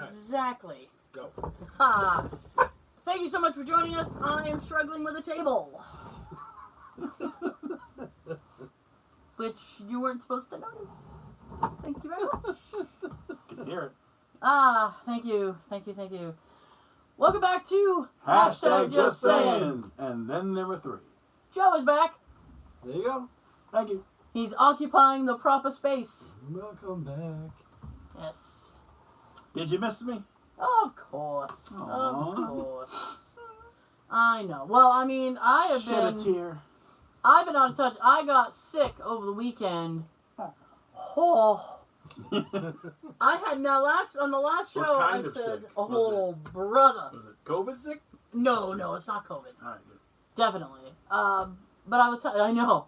Exactly. Go. Ha! Thank you so much for joining us. I am struggling with a table. Which you weren't supposed to notice. Thank you very much. Can hear it. Thank you. Thank you, thank you. Welcome back to Hashtag Just Saying. And then there were 3. Joe is back. There you go. Thank you. He's occupying the proper space. Welcome back. Yes. Did you miss me? Of course. Aww. Of course. I know. Well, I mean, Shed a tear. I've been out of touch. I got sick over the weekend. Oh. I had on the last show What kind I of said, sick? oh, brother. Was it COVID sick? No, it's not COVID. All right, good. Definitely. But I would tell you, I know.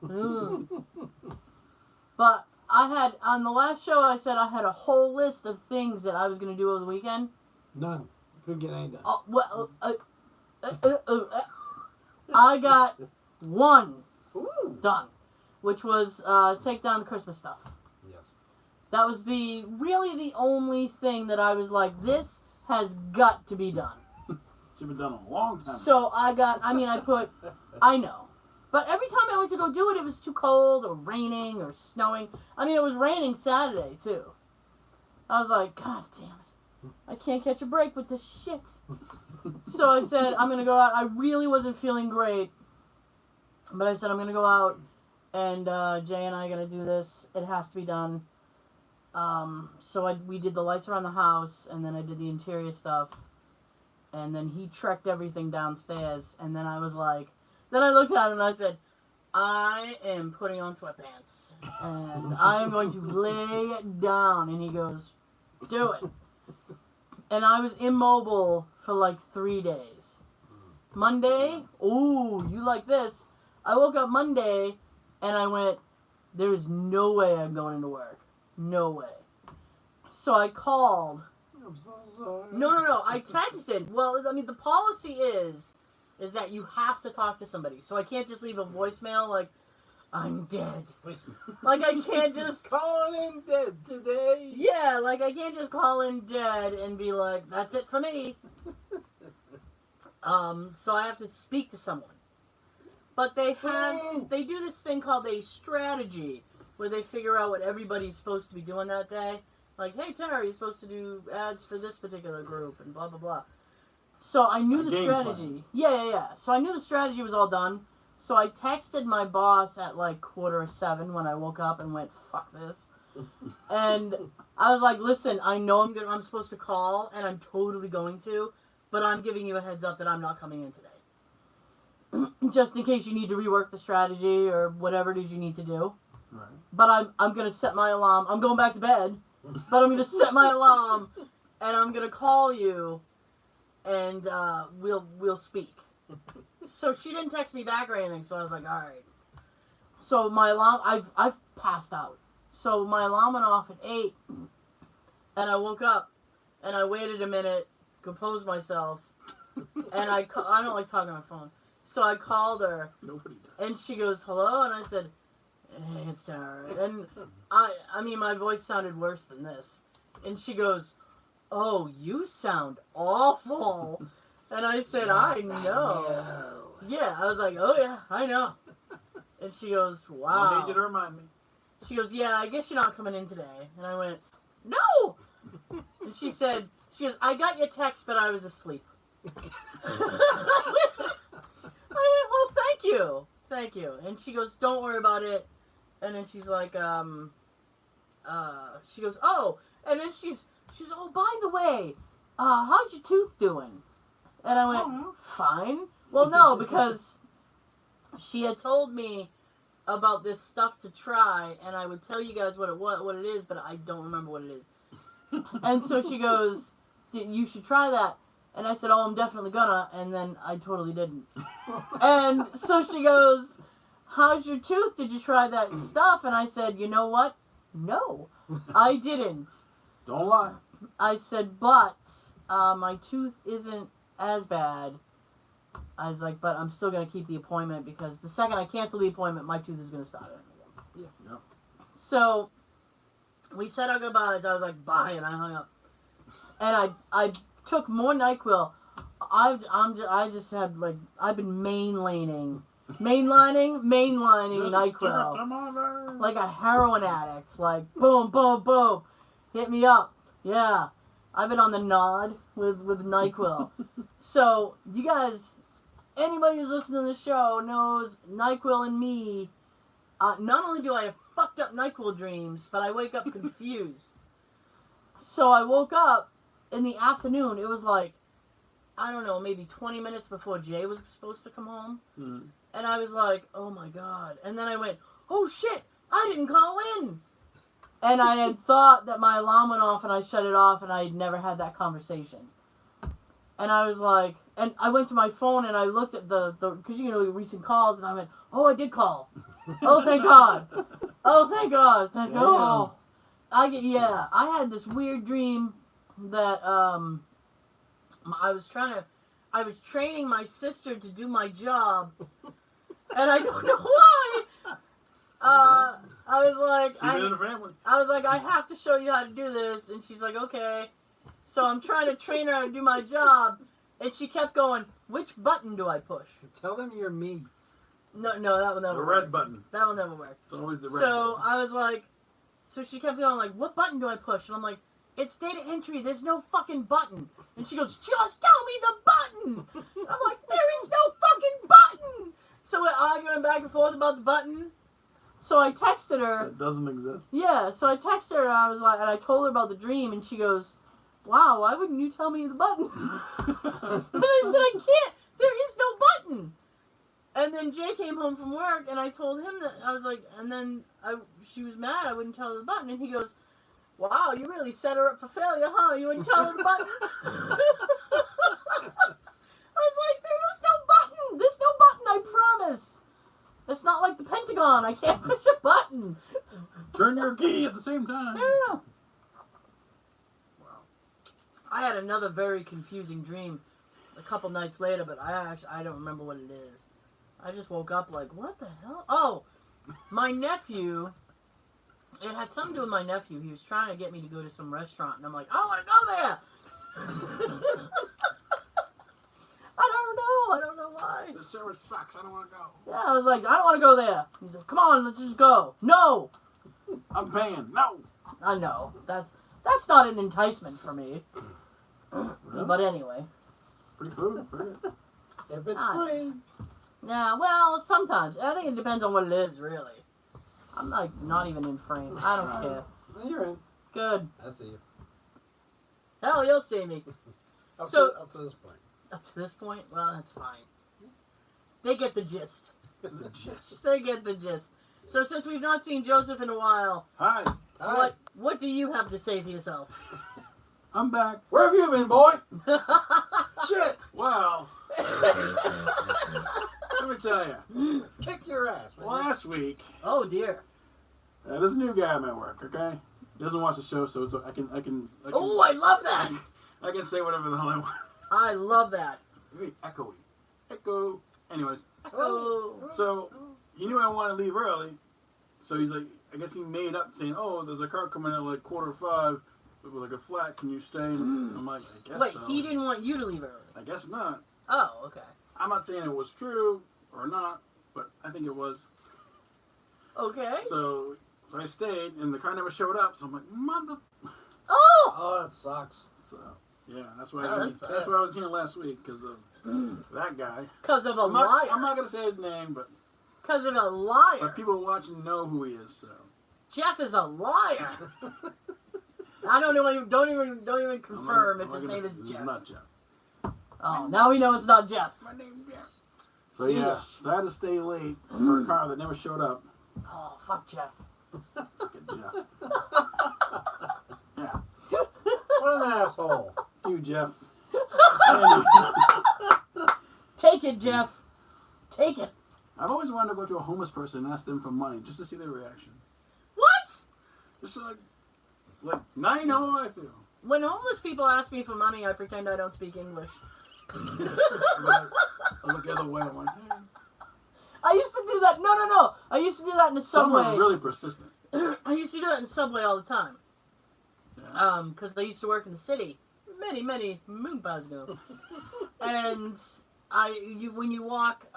But I had, on the last show I said I had a whole list of things that I was going to do over the weekend. None. Couldn't get any done. Well, I got one done, which was take down the Christmas stuff. Yes. That was really the only thing that I was like, this has got to be done. Should have been done a long time. So I know. But every time I went to go do it, it was too cold or raining or snowing. I mean, it was raining Saturday, too. I was like, God damn it. I can't catch a break with this shit. So I said, I'm going to go out. I really wasn't feeling great. But I said, I'm going to go out, and Jay and I are going to do this. It has to be done. So we did the lights around the house, and then I did the interior stuff. And then he trekked everything downstairs. And then I was like, then I looked at him and I said, I am putting on sweatpants. And I am going to lay down. And he goes, do it. And I was immobile for like 3 days. Monday, ooh, you like this. I woke up Monday and I went, there is no way I'm going into work. No way. So I called. I'm so sorry. No. I texted. Well, I mean, the policy is that you have to talk to somebody. So I can't just leave a voicemail like, I'm dead. Like, I can't just... Calling in dead today. Yeah, like, I can't just call in dead and be like, that's it for me. So I have to speak to someone. But they do this thing called a strategy, where they figure out what everybody's supposed to be doing that day. Like, hey, Tara, you're supposed to do ads for this particular group, and blah, blah, blah. So I knew the strategy. Yeah. So I knew the strategy was all done. So I texted my boss at like 6:45 when I woke up and went, fuck this. And I was like, listen, I know I'm supposed to call, and I'm totally going to, but I'm giving you a heads up that I'm not coming in today. Just in case you need to rework the strategy or whatever it is you need to do. Right. But I'm going to set my alarm. I'm going back to bed, but I'm going to set my alarm, and I'm going to call you, and we'll speak. So she didn't text me back or anything, so I was like, all right. So my alarm, I've passed out. So my alarm went off at 8, and I woke up, and I waited a minute, composed myself, and I don't like talking on the phone. So I called her, Nobody does. and she goes, hello, and I said, hey, it's Tara. And I mean, my voice sounded worse than this. And she goes, oh, you sound awful. And I said, yes, I know. Yeah, I was like, oh yeah, I know. And she goes, wow. I need you to remind me. She goes, yeah, I guess you're not coming in today. And I went, no! And she goes, I got your text, but I was asleep. I went, well, thank you. Thank you. And she goes, don't worry about it. And then she's like, she goes, oh. And then she's, oh, by the way, how's your tooth doing? And I went, fine. Well, no, because she had told me about this stuff to try, and I would tell you guys what it is, but I don't remember what it is. And so she goes, you should try that. And I said, oh, I'm definitely gonna. And then I totally didn't. And so she goes, how's your tooth? Did you try that stuff? And I said, you know what? No, I didn't. Don't lie. I said, but my tooth isn't as bad. I was like, but I'm still going to keep the appointment because the second I cancel the appointment, my tooth is going to start hurting again. Yeah. So we said our goodbyes. I was like, bye, and I hung up. and I took more NyQuil. I've been mainlining NyQuil like a heroin addict. Like boom, boom, boom, hit me up. Yeah, I've been on the nod with NyQuil. So you guys, anybody who's listening to the show knows NyQuil and me. Not only do I have fucked up NyQuil dreams, but I wake up confused. So I woke up in the afternoon. It was like, I don't know, maybe 20 minutes before Jay was supposed to come home. Mm. And I was like, oh my God. And then I went, oh shit, I didn't call in. And I had thought that my alarm went off and I shut it off and I had never had that conversation. And I was like, and I went to my phone and I looked at the because you know, recent calls, and I went, oh, I did call. Oh, thank God. Oh, thank God. Thank God. Oh. I had this weird dream that, I was training my sister to do my job, and I don't know why. I was like, Keep it in the family. I was like, I have to show you how to do this, and she's like, okay. So I'm trying to train her to do my job, and she kept going, which button do I push? Tell them you're me. No, that will never The work. red button. That will never work. It's always the red So button. I was like, so she kept going like, what button do I push? And I'm like, it's data entry. There's no fucking button. And she goes, just tell me the button. I'm like, there is no fucking button. So we're arguing back and forth about the button. So I texted her. It doesn't exist. Yeah, so I texted her and I was like, and I told her about the dream, and she goes, wow, why wouldn't you tell me the button? And I said, I can't. There is no button. And then Jay came home from work, and I told him that. I was like, and then she was mad I wouldn't tell her the button, and he goes, wow, you really set her up for failure, huh? You wouldn't tell her the button? I was like, there is no button. There's no button, I promise. It's not like the Pentagon. I can't push a button. Turn your key at the same time. Yeah. Wow. I had another very confusing dream a couple nights later, but I don't remember what it is. I just woke up like, what the hell? Oh, my nephew, it had something to do with my nephew. He was trying to get me to go to some restaurant, and I'm like, I don't want to go there. I don't know why. The service sucks. I don't want to go. Yeah, I was like, I don't want to go there. He's like, come on, let's just go. No. I'm paying. No. I know. That's not an enticement for me. Really? But anyway. Free food. Free. If it's Ah. free. Yeah, well, sometimes. I think it depends on what it is, really. I'm like not even in frame. I don't care. You're in. Good. I see you. Hell, you'll see me. Up So- to this point. Up to this point, well, that's fine. They get the gist. The gist. They get the gist. So since we've not seen Joseph in a while, Hi. Hi. what do you have to say for yourself? I'm back. Where have you been, boy? Shit. Well, let me tell you. Kick your ass, man. Last week, Oh dear. there's a new guy at my work. Okay, he doesn't watch the show, so it's I can. Oh, I love that. I can say whatever the hell I want. I love that. Very echoey. Echo. Anyways, Oh. so he knew I wanted to leave early, so he's like, I guess he made up saying, "Oh, there's a car coming at like 4:45 with like a flat. Can you stay?" And I'm like, I guess Wait, so. he didn't want you to leave early. I guess not. Oh, okay. I'm not saying it was true or not, but I think it was. Okay. So I stayed, and the car never showed up. So I'm like, mother. Oh! Oh, that sucks. So yeah, that's why Oh, that's that's- why I was here last week because of that guy. Because of a I'm not liar. gonna say his name, but Because of a liar. people watching know who he is. So Jeff is a liar. I don't know. Don't even confirm I'm if his not name gonna- is it's Jeff. Not Jeff. Oh, now we know it's not Jeff. My name's Jeff. So yeah, Jesus. so I had to stay late for a car that never showed up. Oh, fuck Jeff. Fucking Jeff. Yeah, What an asshole. you Jeff. Take it, Jeff. Take it. I've always wanted to go to a homeless person and ask them for money just to see their reaction. What? Just like now you know how I feel. When homeless people ask me for money, I pretend I don't speak English. I look the other way. I'm like, hey. I used to do that. No. I used to do that in the Some subway. are really persistent. I used to do that in the subway all the time. Yeah. Because I used to work in the city. many moon pies ago. And when you walk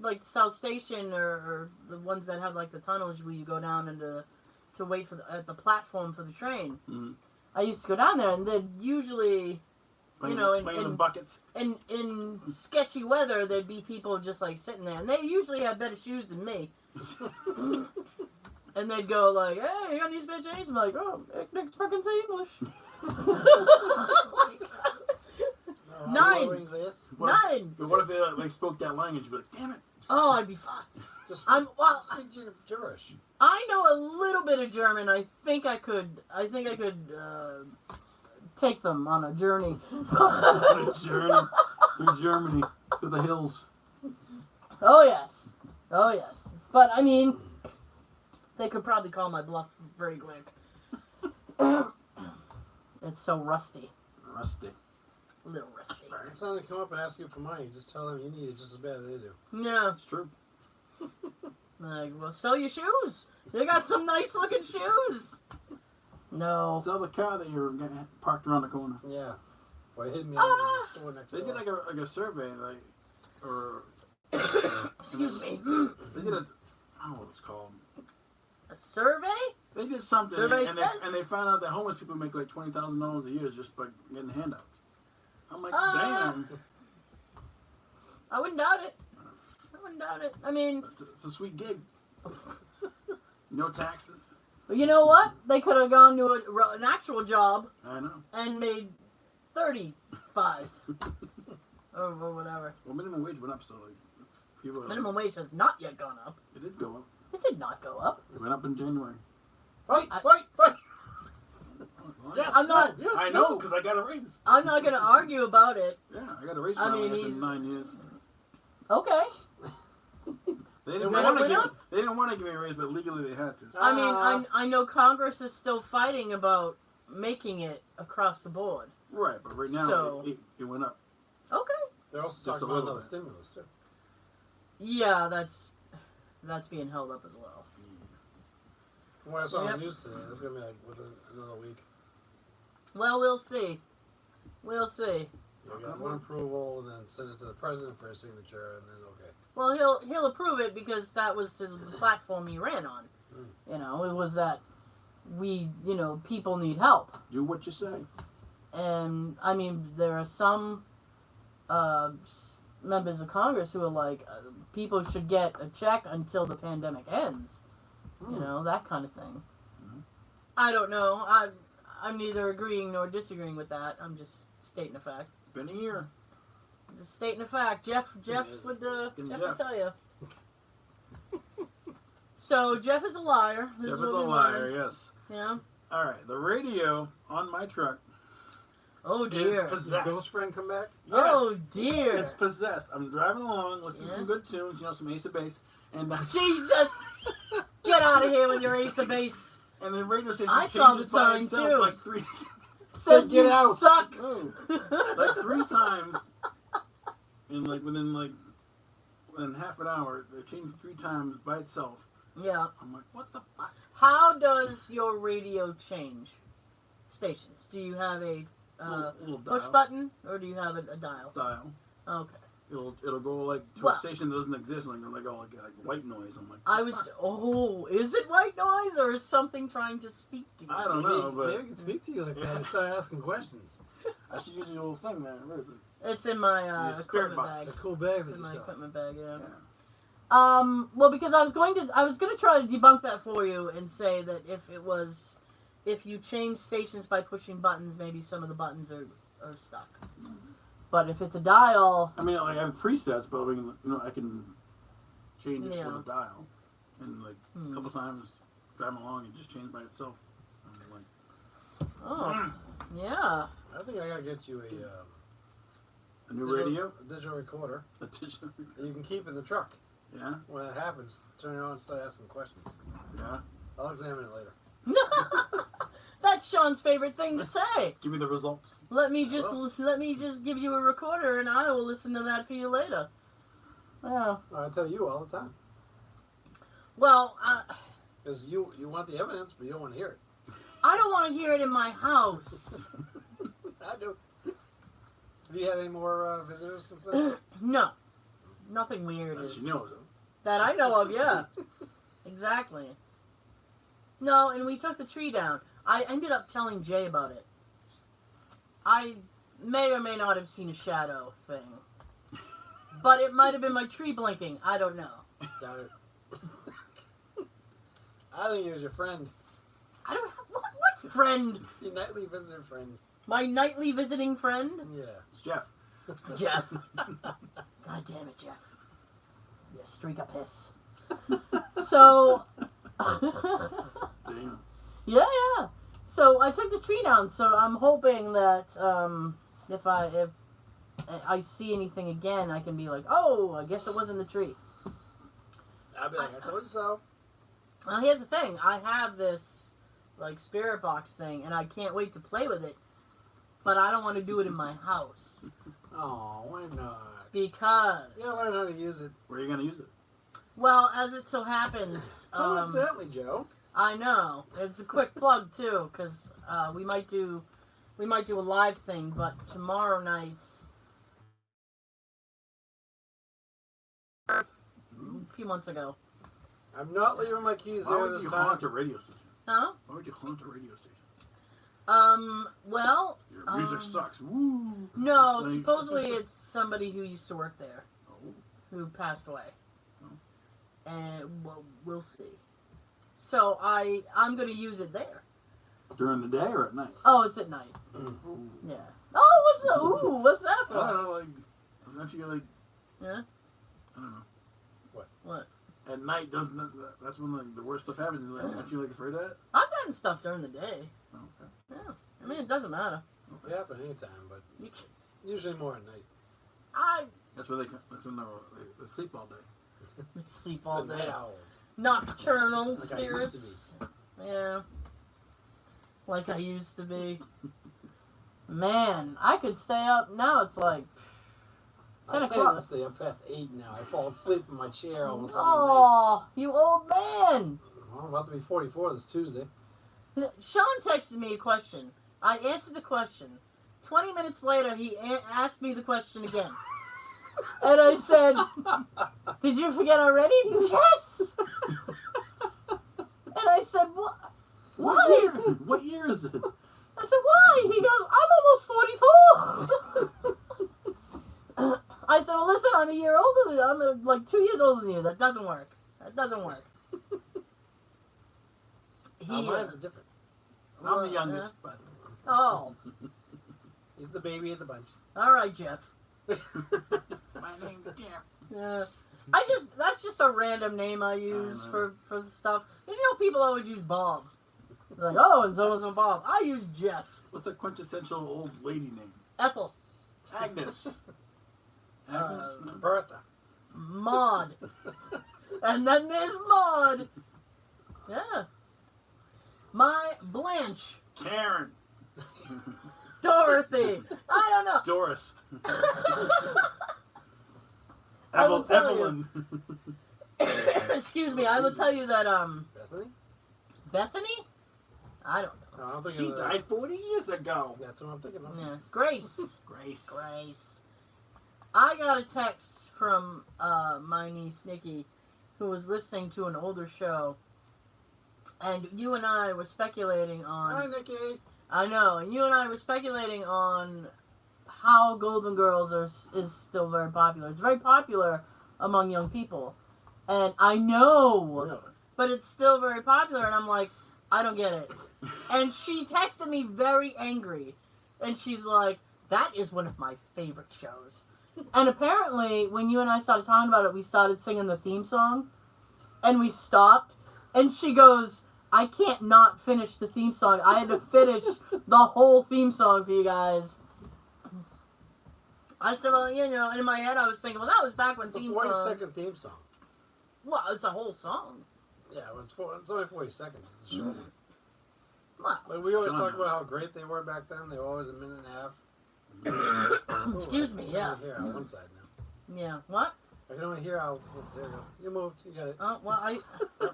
like South Station or the ones that have like the tunnels where you go down to wait for at the platform for the train. Mm-hmm. I used to go down there, and they'd usually, playing in buckets. In sketchy weather, there'd be people just like sitting there, and they usually had better shoes than me. And they'd go like, "Hey, you got any spare change?" I'm like, "Oh, Nick's fucking say English." Nine. What if they like spoke that language? You'd be like, damn it. Oh, I'd be fucked. Just speak gibberish. I know a little bit of German. I think I could take them on a journey. On a journey through Germany, through the hills. Oh yes. But I mean, they could probably call my bluff very quick. It's so rusty. Rusty. A little rusty. Next time they come up and ask you for money, just tell them you need it just as bad as they do. Yeah. It's true. Like, well, sell your shoes. They got some nice looking shoes. No. Sell the car that you're parked around the corner. Yeah. Well, hit me in the store next door. They did like a survey, or excuse me. They did I don't know what it's called. A survey? They did something, Survey and says? they found out that homeless people make like $20,000 a year just by getting handouts. I'm like, damn. I wouldn't doubt it. I mean, It's a sweet gig. No taxes. you know what? They could have gone to an actual job I know. and made 35 or whatever. Well, minimum wage went up, so like people. Minimum wage has not yet gone up. It did go up. It did not go up. It went up in January. Fight! Yes, I'm not. Yes, I know, because I got a raise. I'm not going to argue about it. Yeah, I got a raise I for mean, after 9 years. Okay. They didn't Then want it to went give. up? They didn't want to give me a raise, but legally they had to. So. I mean, I know Congress is still fighting about making it across the board. Right, but right now So- it went up. Okay. They're also Just talking a about little another bit. stimulus, too. Yeah, that's being held up as well. From what I saw on Yep. the news today, that's going to be like within another week. Well, we'll see. We'll see. They got one approval, and then send it to the president for his signature, and then okay. Well, he'll approve it because that was the platform he ran on. You know, it was that people need help. Do what you say. And, I mean, there are some members of Congress who are like, people should get a check until the pandemic ends. You know, that kind of thing. I don't know. I'm neither agreeing nor disagreeing with that. I'm just stating a fact. Been a year. Just stating a fact. Jeff would tell you. So, Jeff is a liar. This Jeff what is a we liar, learned. yes. Yeah. All right, the radio on my truck Oh, is dear. Did the possessed. ghost friend come back? Yes. Oh, dear. It's possessed. I'm driving along, listening to Yeah. some good tunes, some Ace of Base, and Jesus! Get out of here with your Ace of Base. and the radio station I changes saw the by sign, itself too. like three, Says get you out. suck. like 3 times, and like within half an hour, they changed 3 times by itself. Yeah. I'm like, what the fuck? How does your radio change stations? Do you have a Little push dial. button or do you have a dial? Dial. Okay. It'll go like to Well- a station that doesn't exist, like white noise. I'm like, I was. Oh, is it white noise or is something trying to speak to you? I don't know, but Maybe I can speak to you like that and start asking questions. I should use the little thing there. Where is it? It's in my Your spirit equipment box. bag. It's a cool bag It's that in you my saw. equipment bag. Yeah. Yeah. Well, because I was going to try to debunk that for you and say that if you change stations by pushing buttons, maybe some of the buttons are stuck. But if it's a dial, I mean, like I have presets, but I can change it Yeah. with a dial, and like a couple times driving along, it just changed by itself. I'm like, oh, yeah. I think I gotta get you a new radio, a digital recorder a digital. that you can keep in the truck. Yeah, When that happens, turn it on and start asking questions. yeah. I'll examine it later. That's Sean's favorite thing to say. Give me the results. Let me just give you a recorder and I will listen to that for you later. Oh. I tell you all the time. Well, Because you want the evidence, but you don't want to hear it. I don't want to hear it in my house. I do. Have you had any more visitors since then? No. Nothing weird That is... she knows of. That I know of, yeah. Exactly. No, and we took the tree down. I ended up telling Jay about it. I may or may not have seen a shadow thing. But it might have been my tree blinking. I don't know. Doubt it. I think it was your friend. I don't have... What friend? Your nightly visitor friend. My nightly visiting friend? Yeah. It's Jeff. Jeff. God damn it, Jeff. You streak of piss. So... Damn. Yeah. So I took the tree down. So I'm hoping that if I see anything again, I can be like, oh, I guess it wasn't the tree. I'll be like, I told you so. Well, here's the thing. I have this like spirit box thing, and I can't wait to play with it. But I don't want to do it in my house Oh, why not? because. You gotta learn how to use it. Where are you gonna use it? Well, as it so happens, Coincidentally, Joe. I know it's a quick plug too, because we might do a live thing, but tomorrow night, a few months ago. I'm not leaving my keys Why there would this you time. haunt a radio station? Huh? Why would you haunt a radio station? Well, Your music sucks. Woo. no, Like- supposedly it's somebody who used to work there Oh. who passed away, Oh. and we'll see. So I'm gonna use it there. During the day or at night? Oh, it's at night. Ooh. Yeah. Oh, what's that? Ooh, what's that I don't for? know, like, don't you like, Yeah. I don't know. What? At night, that's when like, the worst stuff happens. Like, aren't you like afraid of that? I've gotten stuff during the day. Oh, okay. Yeah. I mean, it doesn't matter. It happen anytime, but You can, usually more at night. That's when they sleep all day. sleep all The day. night owls. Nocturnal Like I used to spirits. Yeah. Like I used to be. Man, I could stay up. Now it's like 10 I can't o'clock. even stay up past 8 now. I fall asleep in my chair almost every night. Oh, you old man. Well, I'm about to be 44 this Tuesday. Sean texted me a question. I answered the question. 20 minutes later, he asked me the question again. And I said, did you forget already? Yes! And I said, what? Why? What year is it? I said, why? He goes, I'm almost 44. I said, well, listen, I'm a year older than you. I'm like 2 years older than you. That doesn't work. That doesn't work. Mine's different. I'm the youngest, by the way. Oh, He's the baby of the bunch. all right, Jeff. My name's Jeff. Yeah. That's just a random name I use for the stuff. You know, people always use Bob. They're like, oh, and so is Bob. I use Jeff. What's the quintessential old lady name? Ethel. Agnes. Agnes? No. Bertha. Maud. And then there's Maud. Yeah. My Blanche. Karen. Dorothy. I don't know. Doris. I will tell you. Evelyn. Excuse me, I will tell you that, Bethany? Bethany? I don't know. No, I don't think She of that. died 40 years ago. That's what I'm thinking of. Yeah. Grace. Grace. Grace. I got a text from my niece Nikki, who was listening to an older show, and you and I were speculating on. Hi, Nikki. I know, and you and I were speculating on how Golden Girls is still very popular. It's very popular among young people, and I know, Really? but it's still very popular, and I'm like, I don't get it. And she texted me very angry, and she's like, that is one of my favorite shows. And apparently, when you and I started talking about it, we started singing the theme song, and we stopped, and she goes, I can't not finish the theme song. I had to finish the whole theme song for you guys. I said, well, you know, and in my head I was thinking, well, that was back when It's a theme 40-second songs... theme song. Well, it's a whole song. Yeah, well, it's only 40 seconds. It's a short one. Well, Like, we always Sean talk knows. about how great they were back then. They were always a minute and a half. excuse me, yeah. I can only hear on one side now. Yeah, what? I can only hear how... There you go. You moved. You got it. Well,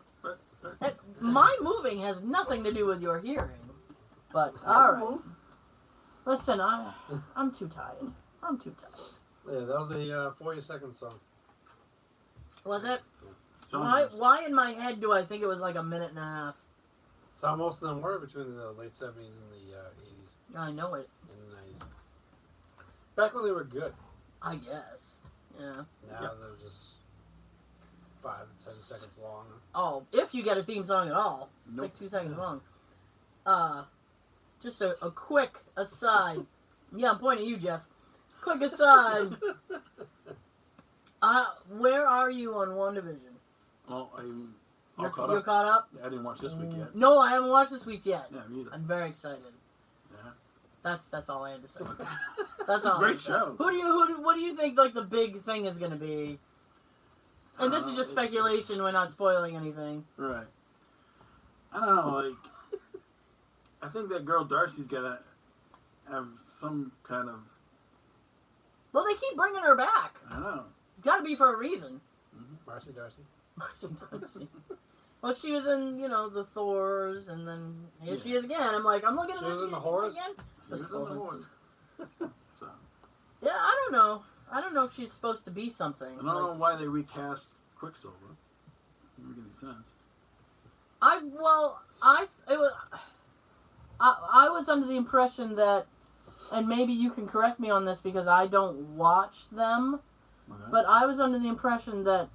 my moving has nothing to do with your hearing. But, alright. Listen, I'm too tired. I'm too tired. Yeah, that was a 40-second song. Was it? Sometimes. Why in my head do I think it was like a minute and a half? That's how most of them were between the late 70s and the 80s I know it. and the 90s. Back when they were good. I guess. Yeah. Now they're just 5 to 10 seconds long. Oh, if you get a theme song at all. It's like 2 seconds long. Just a quick aside. Yeah, I'm pointing at you, Jeff. Quick aside. Where are you on WandaVision? Well, You're caught you're up. caught up? I didn't watch this week yet. No, I haven't watched this week yet. Yeah, me either. I'm very excited. Yeah. That's all I had to say. That's all. Great show. What do you think like the big thing is going to be? And this is just speculation. We're not spoiling anything. Right. I don't know. Like, I think that girl Darcy's gonna have some kind of. Well, they keep bringing her back. I know. Got to be for a reason. Marcy Darcy. Darcy. Well, she was in, the Thors, and then here she is again. I'm looking at She this was in the again. Horrors? She was in the Horrors. So. Yeah, I don't know. I don't know if she's supposed to be something. I don't know why they recast Quicksilver. Doesn't make any sense. I was under the impression that, and maybe you can correct me on this because I don't watch them, Okay. but I was under the impression that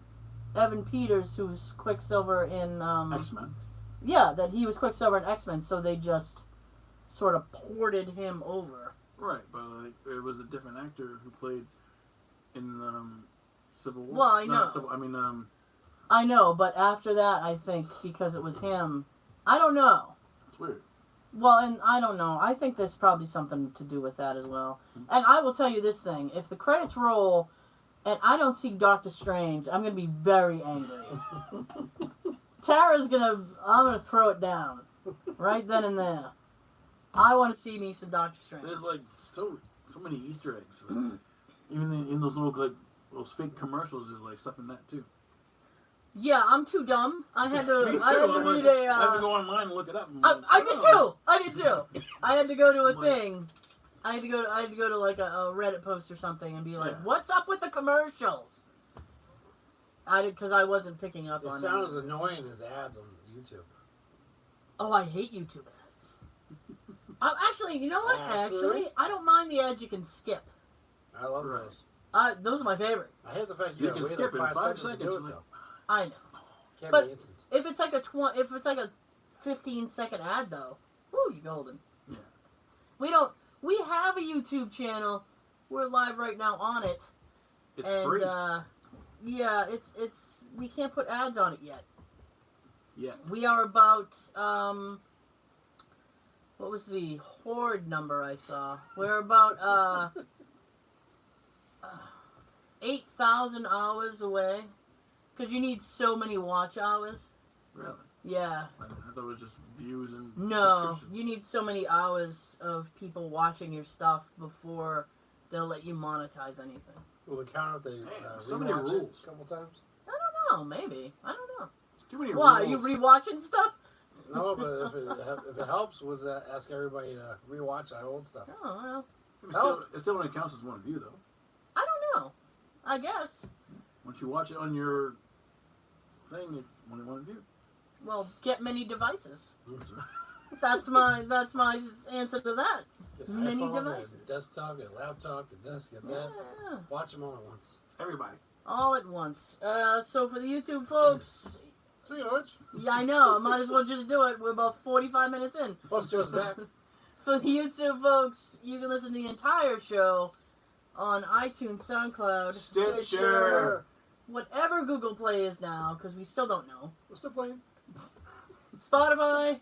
Evan Peters, who's Quicksilver in X-Men. yeah, that he was Quicksilver in X-Men, so they just sort of ported him over. Right, but like, it was a different actor who played in Civil War. Well, I No, know. not Civil, I mean, I know, but after that, I think because it was him, I don't know. it's weird. Well, and I don't know. I think there's probably something to do with that as well. And I will tell you this thing: if the credits roll, and I don't see Doctor Strange, I'm gonna be very angry. I'm gonna throw it down, right then and there. I want to see me some Doctor Strange. There's like so many Easter eggs. Like, even in those little those fake commercials, there's like stuff in that too. Yeah, I'm too dumb. I had to. Me too. I had to I'm read like, a. I have to go online and look it up. I did too. I did too. I had to go to a Like- thing. I had to go to like a Reddit post or something and be like, Yeah. "What's up with the commercials?" Because I wasn't picking up They on sound it. as annoying as ads on YouTube. Oh, I hate YouTube ads. Actually, you know what? Actually? I don't mind the ads you can skip. I love Right. those. Those are my favorite. I hate the fact You you can gotta wait skip like in 5 5 seconds to seconds, do it, like- though. I know. Can't But- be instant. If it's like a 15-second ad though, woo, you golden. Yeah. We have a YouTube channel. We're live right now on it. It's And free. yeah, it's we can't put ads on it yet. Yeah. We are about what was the horde number I saw? We're about 8,000 hours away. Because you need so many watch hours. Really? Yeah. I thought it was just views and No, subscriptions. you need so many hours of people watching your stuff before they'll let you monetize anything. Will they count if they so many rewatch rules. it a couple times? I don't know, maybe. I don't know. It's too many Why, are you rules. rewatching stuff? No, but if it helps, would ask everybody to rewatch our old stuff. Oh, well, It still only counts as one view though. I don't know. I guess. Once you watch it on your thing, it's only one view. Well, get many devices. That's right. That's my answer to that. Get Many iPhone, devices. Get desktop, get laptop, get this, get that. Yeah. Watch them all at once. Everybody. All at once. So for the YouTube folks, Speaking of which, yeah, I know. I might as well just do it. We're about 45 minutes in. plus Joe's back. For the YouTube folks, you can listen to the entire show on iTunes, SoundCloud, Stitcher. whatever Google Play is now, because we still don't know. We're still playing. Spotify,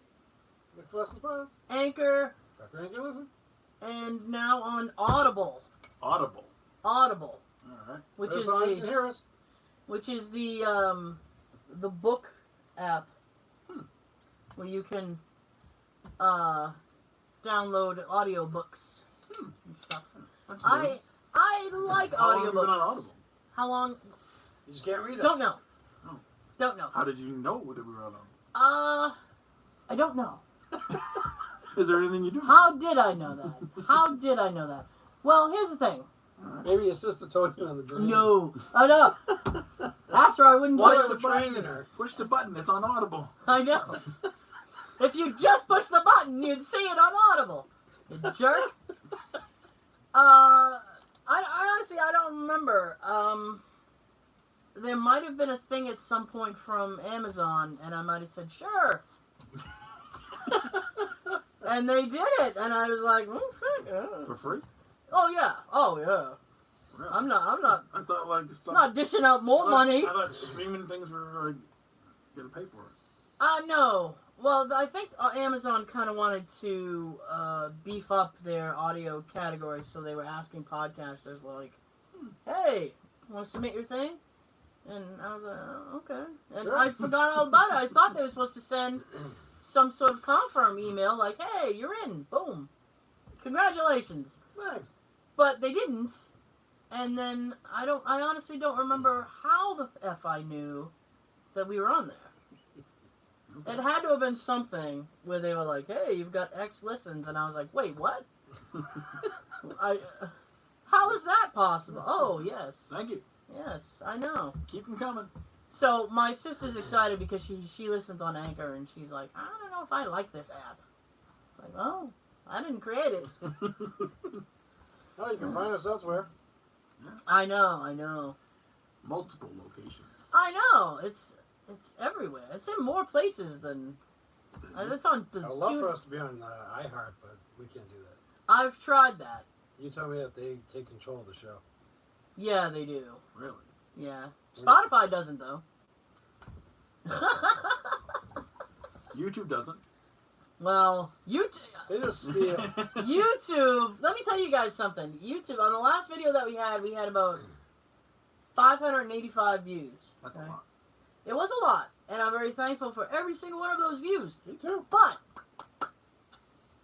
Look for us in the pause. Anchor, Dr. Anchor, listen. and now on Audible. Audible. Audible, All right. which There's is how you can hear us. the book app where you can download audiobooks and stuff. That's new. I like How long have you been on audiobooks. Audible? How long? You just can't read us. Don't know. Oh. Don't know. How did you know that we were on Audible? I don't know. Is there anything you do? How did I know that? How did I know that? Well, here's the thing. Maybe your sister told you on the dream. No. I know. After I wouldn't Why push are the we button. training her? Push the button. It's on Audible. I know. If you just push the button, you'd see it on Audible. You jerk. I honestly, I don't remember. There might have been a thing at some point from Amazon, and I might have said, sure. And they did it, and I was like, oh, fuck. For free? Oh, yeah. Oh, yeah. Really? I'm not I thought like stuff. not dishing out more money. I thought streaming things were like gonna pay for it. No. Well, I think Amazon kind of wanted to beef up their audio category, so they were asking podcasters like, "Hey, want to submit your thing?" And I was like, oh, "Okay." And Sure. I forgot all about it. I thought they were supposed to send some sort of confirm email like, "Hey, you're in. Boom. Congratulations." Thanks. But they didn't. And then I honestly don't remember how the F I knew that we were on there. It had to have been something where they were like, "Hey, you've got X listens," and I was like, "Wait, what? How is that possible?" Oh, yes, Thank you. yes, I know. Keep them coming. So my sister's excited because she listens on Anchor, and she's like, "I don't know if I like this app." It's like, oh, I didn't create it. Oh, you can find us elsewhere. I know. Multiple locations. I know. It's everywhere. It's in more places than. It's on the. I'd love for us to be on iHeart, but we can't do that. I've tried that. You told me that they take control of the show. Yeah, they do. Really? Yeah. Spotify doesn't though. YouTube doesn't. Well, YouTube. They just steal. YouTube. Let me tell you guys something. YouTube. On the last video that we had about 585 views. That's Okay? a lot. It was a lot, and I'm very thankful for every single one of those views. Me too. But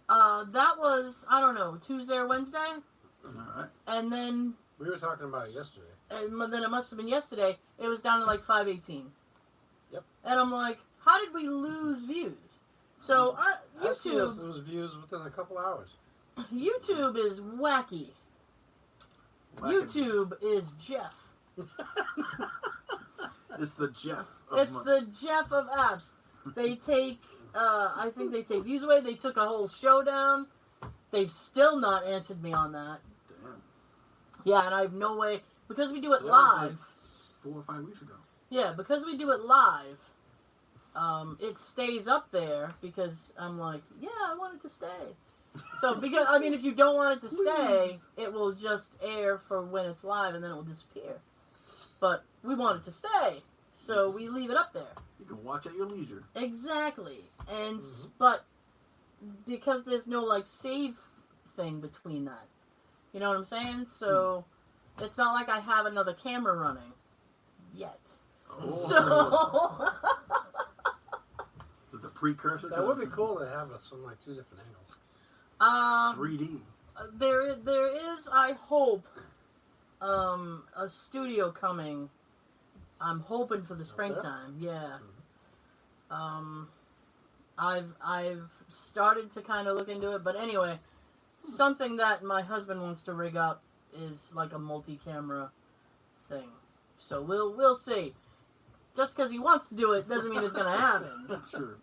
that was, I don't know, Tuesday or Wednesday, All right. and then We were talking about it yesterday. then it must have been yesterday. It was down to like 518. Yep. And I'm like, how did we lose views? So I've seen YouTube, those views within a couple hours. YouTube is wacky. YouTube is Jeff. It's the Jeff. It's the Jeff of apps. They take, I think they take views away. They took a whole show down. They've still not answered me on that. Damn. Yeah, and I have no way, because we do it That was like live. 4 or 5 weeks ago. Yeah, because we do it live, it stays up there because I'm like, yeah, I want it to stay. So, because, I mean, if you don't want it to stay, Please. it will just air for when it's live and then it will disappear. But we want it to stay, so we leave it up there. You can watch at your leisure. Exactly. And, but, because there's no, like, save thing between that. You know what I'm saying? So, it's not like I have another camera running. Yet. Oh. So... Is it the precursor to That would be cool to have us from like 2 different angles. 3D? There is, I hope, a studio coming. I'm hoping for the springtime. Yeah. I've started to kind of look into it, but anyway, something that my husband wants to rig up is like a multi-camera thing. So we'll see. Just because he wants to do it doesn't mean it's gonna happen. Sure.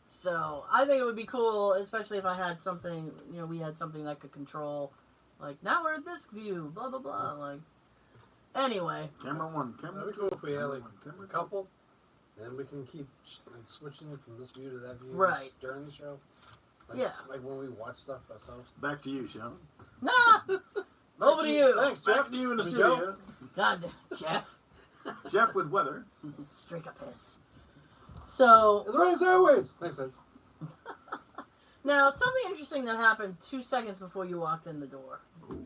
So I think it would be cool, especially if I had something, we had something that could control, like, now we're at this view, blah, blah, blah, like, anyway. Camera 1, camera 2. That'd be cool if we had like camera a couple, and we can keep like switching it from this view to that view Right. during the show. Like, Yeah. Like when we watch stuff ourselves. Back to you, Sean. Nah! Over to you. Thanks, Back Jeff. to you in the We studio. go. God damn, Jeff. Jeff with weather. Straight up piss. So, It's running sideways. Thanks, Ed. now, something interesting that happened 2 seconds before you walked in the door Ooh,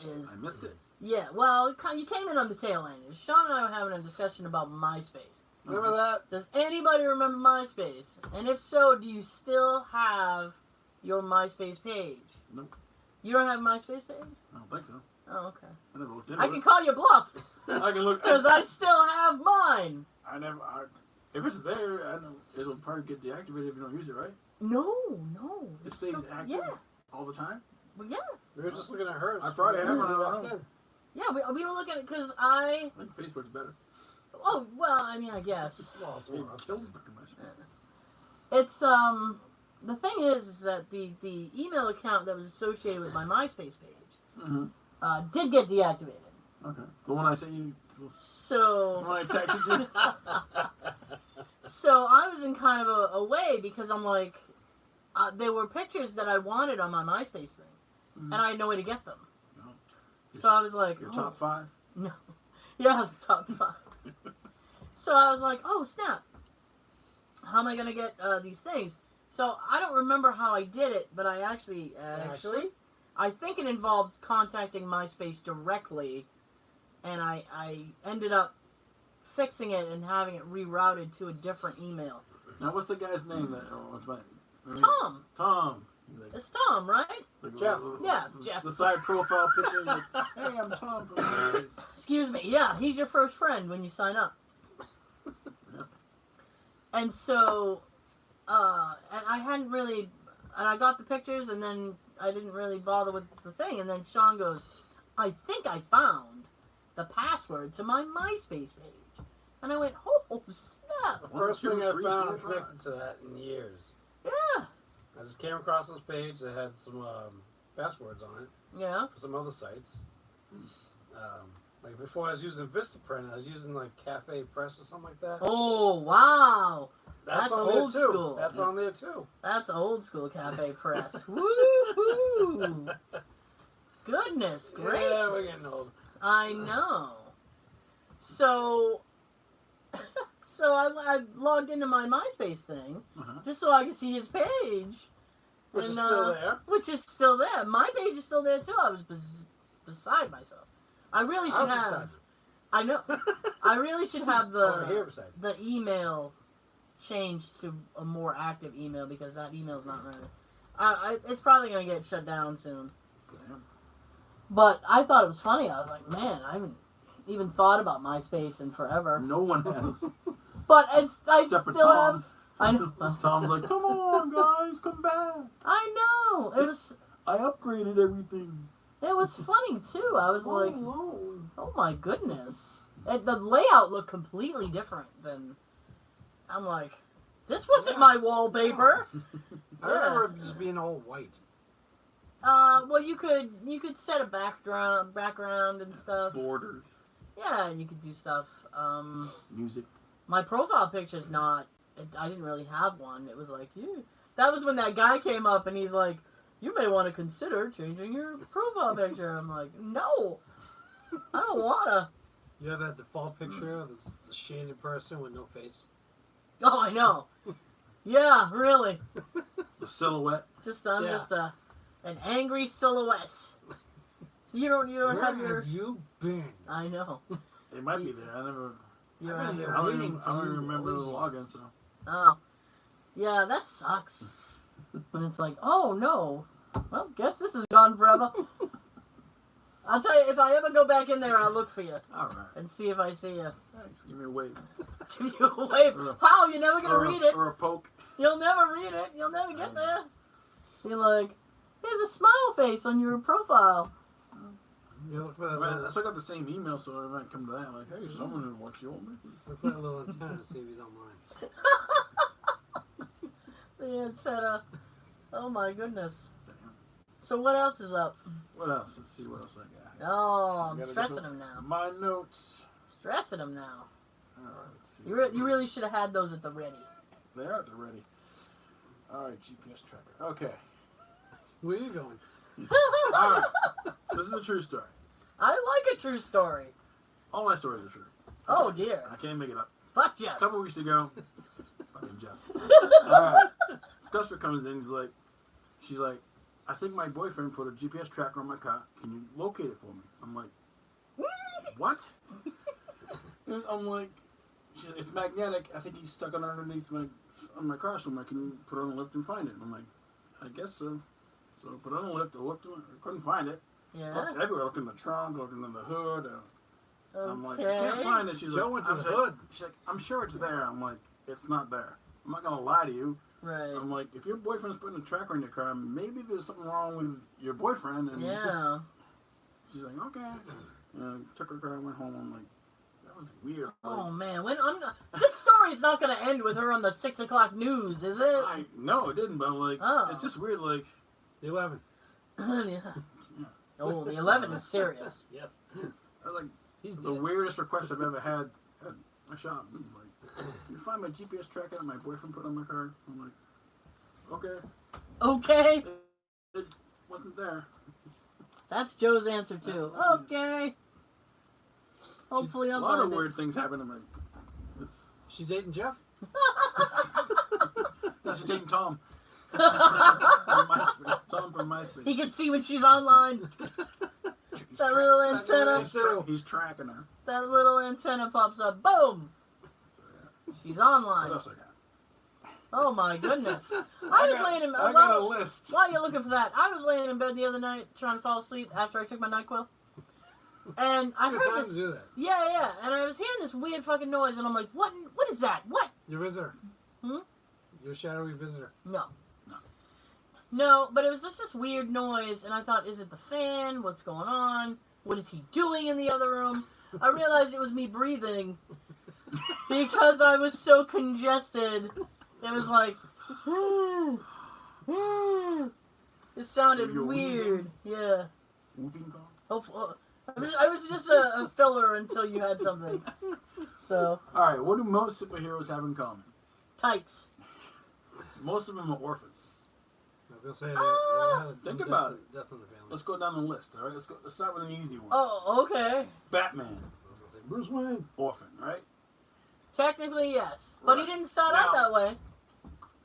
is, I missed it. yeah, well, you came in on the tail end. Sean and I were having a discussion about MySpace. Remember that? Does anybody remember MySpace? And if so, do you still have your MySpace page? Nope. You don't have a MySpace page? I don't think so. Oh, okay. I never looked into I it. can call you bluff, I can look. because I still have mine. If it's there, I know it'll probably get deactivated if you don't use it, right? No. It It's stays still, active Yeah. all the time? Well, yeah. We were just looking at hers. I probably have one, I don't walked know. in. Yeah, we were looking at because I think Facebook's better. Oh well, I mean, I guess Well, it's They more. killed fucking MySpace. it's the thing is that the email account that was associated with my MySpace page Mm-hmm. did get deactivated. Okay. The one I sent you. The So one I texted you. so I was in kind of a way because I'm like, there were pictures that I wanted on my MySpace thing, and I had no way to get them. No. So I was like, Your oh, top 5? No. Yeah, the top 5. So I was like, oh, snap. How am I going to get these things? So I don't remember how I did it, but I actually, I think it involved contacting MySpace directly, and I ended up fixing it and having it rerouted to a different email. Now, what's the guy's name? What's my... Tom. Tom. It's Tom, right? Jeff. Yeah, Jeff. The side profile picture. Like, hey, I'm Tom from MySpace. Excuse me. Yeah, he's your first friend when you sign up. Yeah. And so, and I hadn't really, and I got the pictures, and then I didn't really bother with the thing. And then Sean goes, I think I found the password to my MySpace page. And I went, oh, snap. The first thing I 3, found 4, 5. connected to that in years. Yeah. I just came across this page that had some passwords on it Yeah. for some other sites. Like before I was using Vistaprint, I was using like Cafe Press or something like that. Oh, wow. That's on old there too. school. That's on there too. That's old school Cafe Press. Woo-hoo. Goodness gracious. Yeah, we're getting old. I know. So, so I logged into my MySpace thing just so I could see his page. Which is still there. Which is still there. My page is still there too. I was beside myself. I really should I was have. beside I know. I really should have Over here beside you. the email changed to a more active email because that email's not running. It's probably gonna get shut down soon. Damn. But I thought it was funny. I was like, man, I haven't even thought about MySpace in forever. No one has. But I Except for still Tom. have. I know. Tom's like, come on, guys, come back. I know. I upgraded everything. It was funny too. I was like, Hello. oh my goodness. The layout looked completely different than. I'm like, this wasn't my wallpaper. I remember it just being all white. Well, you could set a background and stuff. Borders. Yeah, and you could do stuff. Music. My profile picture's not. I didn't really have one. It was like, that was when that guy came up and he's like, you may want to consider changing your profile picture. I'm like, no, I don't wanna. You have that default picture of the shaded person with no face. Oh, I know. Yeah, really. The silhouette. Just Yeah. an angry silhouette. So you don't Where have your. have you been? I know. It might be there. I never. You I've don't have been your. here. I don't Waiting even, for I don't you even remember the always. login. So. Oh, yeah, that sucks. When it's like, oh no, well, guess this is gone forever. I'll tell you, if I ever go back in there, I'll look for you All right. and see if I see you. Thanks. Give me a wave. Give you a wave. How? You're never gonna read it. Or a poke. You'll never read it. You'll never get there. You're like, here's a smile face on your profile. You look for that, Man, I little, still got the same email, so I might come to that. Like, hey, someone who works you on me. look for that little antenna to see if he's online. The antenna. Oh my goodness. Damn. So what else is up? What else? Let's see what else I got. Oh, I'm You gotta stressing go- him now. My notes. Stressing him now. All right, let's see. You really should have had those at the ready. They are at the ready. All right, GPS tracker. Okay. Where are you going? All right. This is a true story. I like a true story. All my stories are true. Oh dear. I can't make it up. Fuck A Jeff. couple weeks ago, fucking Jeff. All right. This customer comes in. She's like, I think my boyfriend put a GPS tracker on my car. Can you locate it for me? I'm like, what? And I'm like, it's magnetic. I think he's stuck on underneath on my car somewhere. Can you put it on the lift and find it? And I'm like, I guess so. So I put it on the lift. I looked, I couldn't find it. Yeah. Looked everywhere. Looking in the trunk, looking in the hood. I'm like, I Okay. can't find it. She's Joe like, went to I'm the like- hood. She's like, I'm sure it's there. I'm like, it's not there. I'm not gonna lie to you. Right. I'm like, if your boyfriend's putting a tracker in your car, maybe there's something wrong with your boyfriend. And Yeah. she's like, okay. Took her car, went home. I'm like, that was weird. Oh man, this story's not gonna end with her on the 6 o'clock news, is it? No, it didn't. But I'm like, it's just weird. Like The 11. Yeah. Oh, the 11 is serious. Yes. I was like, He's the dead. weirdest request I've ever had at my shop. It was like, can you find my GPS tracker that my boyfriend put on my car? I'm like, okay. Okay. It wasn't there. That's Joe's answer too. That's Okay. Hopefully I'll A lot find of weird things happen to me. It's She dating Jeff? no, she's dating Tom. From MySpace. Tom from MySpace. He can see when she's online. He's That little antenna. He's tracking her. That little antenna pops up. Boom. So, yeah. She's What online. else I got? Oh my goodness. I was laying in I got a list. While you're looking for that, I was laying in bed the other night trying to fall asleep after I took my NyQuil. And I Good heard time this. to do that. Yeah. And I was hearing this weird fucking noise, and I'm like, what is that? What? Your visitor. Hmm? Your shadowy visitor. No, but it was just this weird noise, and I thought, is it the fan? What's going on? What is he doing in the other room? I realized it was me breathing because I was so congested. It was like, it sounded You're weird. wheezing? Yeah. Whooping call? Hopefully, I was just a filler until you had something. So, All right. What do most superheroes have in common? tights. Most of them are orphans. I was going to say, they had Think some about death in the family. Let's go down the list. All right. Let's start with an easy one. Oh, okay. Batman, I was going to say, Bruce Wayne. orphan, right? Technically, yes. But he Right. didn't start out that way.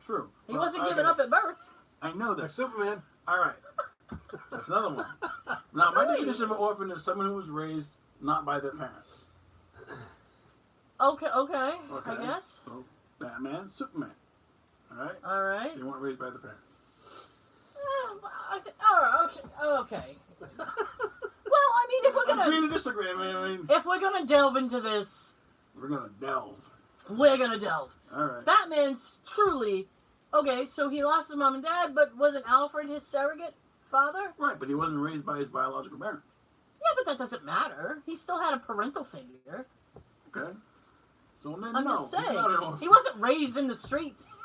True. He Well, wasn't okay. given up at birth. I know Like that. Superman. All right. That's another one. Now, my Really? definition of an orphan is someone who was raised not by their parents. Okay, Okay. I guess. So, Batman, Superman. All right? All right. They weren't raised by their parents. All right. Okay. Well, I mean, Agree to disagree. I mean, if we're gonna delve into this, we're going to delve. we're gonna delve. All right. Batman's truly okay. So he lost his mom and dad, but wasn't Alfred his surrogate father? Right, but he wasn't raised by his biological parents. Yeah, but that doesn't matter. He still had a parental figure. Okay? So then, I'm no, just he's saying. not an orphan. He wasn't raised in the streets.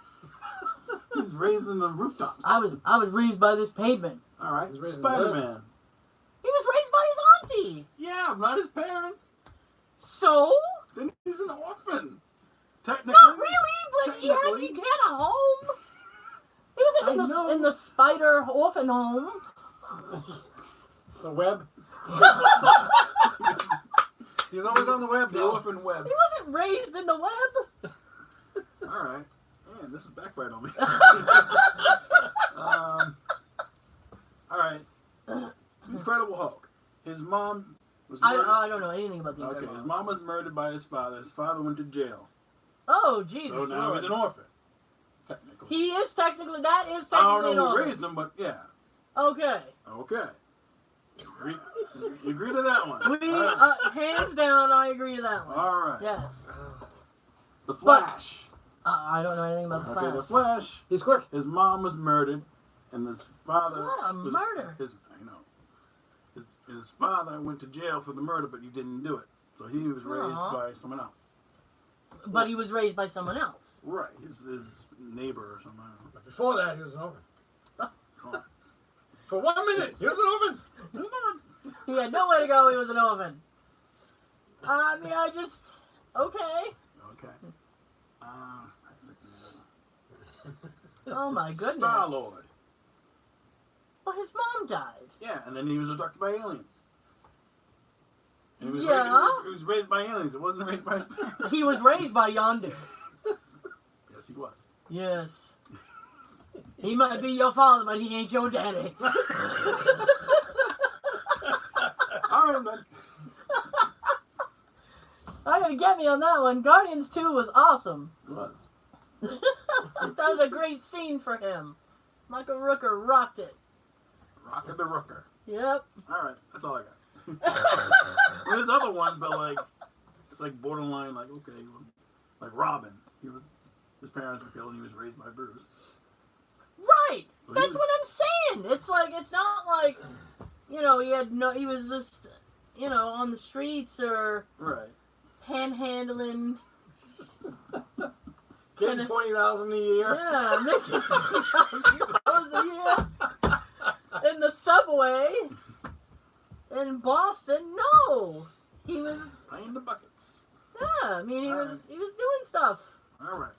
He was raised in the rooftops. I was raised by this pavement. All right. He was raised in Spider-Man. He was raised by his auntie. Yeah, not his parents. So? Then he's an orphan. Technically. Not really, but he had a home. He wasn't in the spider orphan home. The web. He's always on the web, The though. orphan web. He wasn't raised in the web. All right. Man, this is backfired on me. All right. Incredible Hulk. His mom was murdered. I don't know anything about the Okay, Incredible his Hulk. mom was murdered by his father. His father went to jail. Oh, Jesus So now Lord. he's an orphan. Technically. He is technically, that is I technically don't an know who orphan. raised him, but yeah. Okay. Okay. You agree to that one? We, All right. hands down, I agree to that one. All right. Yes. The Flash. I don't know anything about the Okay, Flash. the Flash. He's quick. His mom was murdered, and his father. That's a lot of was, murder. I know. His father went to jail for the murder, but he didn't do it. So he was raised Aw. by someone else. But he was raised by someone else. Right, his neighbor or something. I don't know. But before that, he was an orphan. Come on. For 1 minute, he was an orphan. He had nowhere to go, he was an orphan. I mean, okay. Okay. Oh my goodness. Star-Lord. Well, his mom died. Yeah, and then he was abducted by aliens. And he was Yeah. Raised, he was raised by aliens. It wasn't raised by his parents. He was raised by Yondu. Yes, he was. Yes. He might be your father, but he ain't your daddy. All right, I'm done. I gotta get me on that one. Guardians 2 was awesome. It was. That was a great scene for him. Michael Rooker rocked it. Rock of the Rooker. Yep. All right, that's all I got. There's other ones, but like, it's like borderline. Like, okay, well, like Robin. He was His parents were killed and he was raised by Bruce. Right. So That's he was- what I'm saying. It's like, it's not like, you know, he was just, you know, on the streets or Right. panhandling. Getting $20,000 a year. Yeah, making $20,000 a year in the subway in Boston. No, he was. Playing the buckets. Yeah, I mean, he was doing stuff. All right.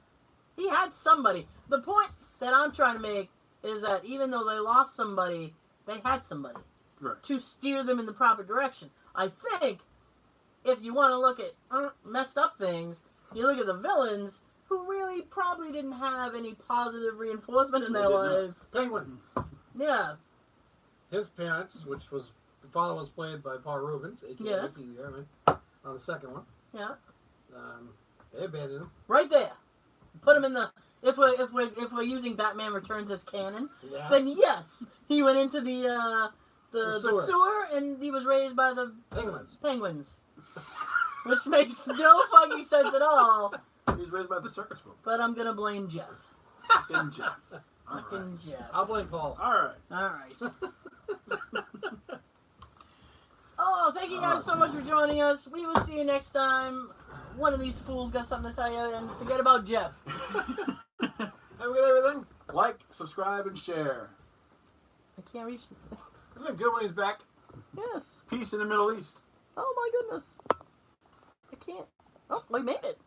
He had somebody. The point that I'm trying to make is that even though they lost somebody, they had somebody Right. to steer them in the proper direction. I think if you want to look at messed up things, you look at the villains who really probably didn't have any positive reinforcement in their They did not. life. Penguin. Yeah, His parents, which was the father was played by Paul Rubens, aka Yes. Pee Wee Herman, on the second one. yeah, They abandoned him. right there. Put him in the. If we're using Batman Returns as canon, Yeah. then yes, he went into the sewer. sewer and he was raised by the Penguins. penguins. Which makes no fucking sense at all. He was raised by the circus folk. But I'm gonna blame Jeff. Fucking Jeff. All right. Fucking Jeff. I'll blame Paul. All right. Alright. Oh, thank you guys so much for joining us. We will see you next time. One of these fools got something to tell you, and forget about Jeff. Have we got everything? Like, subscribe, and share. I can't reach the thing. Isn't it good when he's back? Yes. Peace in the Middle East. Oh my goodness. I can't. Oh, we made it.